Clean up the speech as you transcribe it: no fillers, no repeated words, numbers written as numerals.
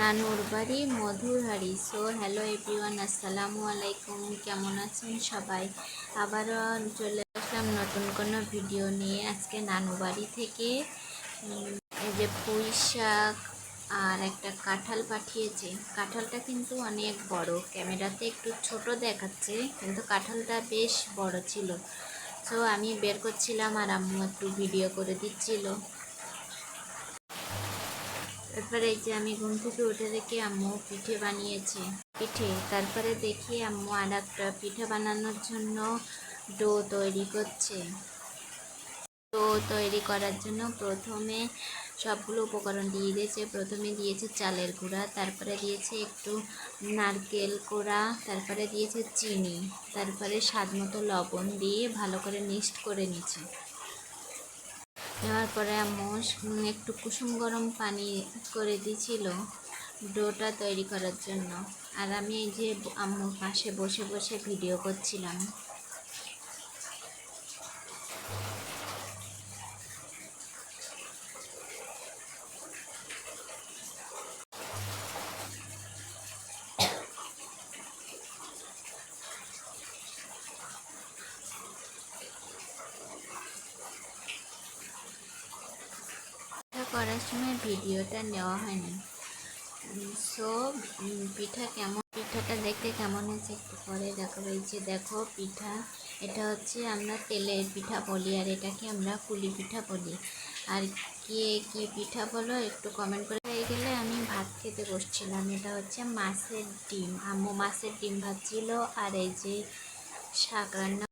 নানুর বাড়ি মধুর হাড়ি। সো হ্যালো এভরিওয়ান, আসসালামু আলাইকুম। কেমন আছেন সবাই? আবারও চলে আসলাম নতুন কোনো ভিডিও নিয়ে। আজকে নানু বাড়ি থেকে এই যে পুঁই শাক আর একটা কাঁঠাল পাঠিয়েছে। কাঁঠালটা কিন্তু অনেক বড়, ক্যামেরাতে একটু ছোট দেখাচ্ছে, কিন্তু কাঁঠালটা বেশ বড় ছিল। সো আমি বের করছিলাম আর আম্মু একটু ভিডিও করে দিচ্ছিল। তারপরে এই যে আমি ঘুম থেকে উঠে দেখি আম্মু পিঠে বানিয়েছে। তারপরে দেখি আম্মু আর একটা পিঠে বানানোর জন্য ডো তৈরি করছে। ডো তৈরি করার জন্য প্রথমে সবগুলো উপকরণ দিয়ে দিয়েছে। প্রথমে দিয়েছে চালের গুঁড়া, তারপরে দিয়েছে একটু নারকেল কোড়া, তারপরে দিয়েছে চিনি, তারপরে স্বাদ মতো লবণ দিয়ে ভালো করে মিক্সড করে নিচ্ছে। নেওয়ার পরে আম্মু একটু কুসুম গরম পানি করে দিয়েছিল ডোটা তৈরি করার জন্য। আর আমি এই যে আম্মুর পাশে বসে বসে ভিডিও করছিলাম। পিঠা করার সময় ভিডিওটা নেওয়া হয়নি। সো পিঠাটা দেখতে কেমন হয়েছে একটু পরে দেখাবো। এই যে দেখো পিঠা, এটা হচ্ছে আমরা তেলের পিঠা বলি, আর এটাকে আমরা পুলি পিঠা বলি। আর কে কি পিঠা বলো একটু কমেন্ট করে। হয়ে গেলে আমি ভাত খেতে বসছিলাম। এটা হচ্ছে মাছের ডিম, আম্মু মাছের ডিম ভাজছিল, আর এই যে শাক রান্না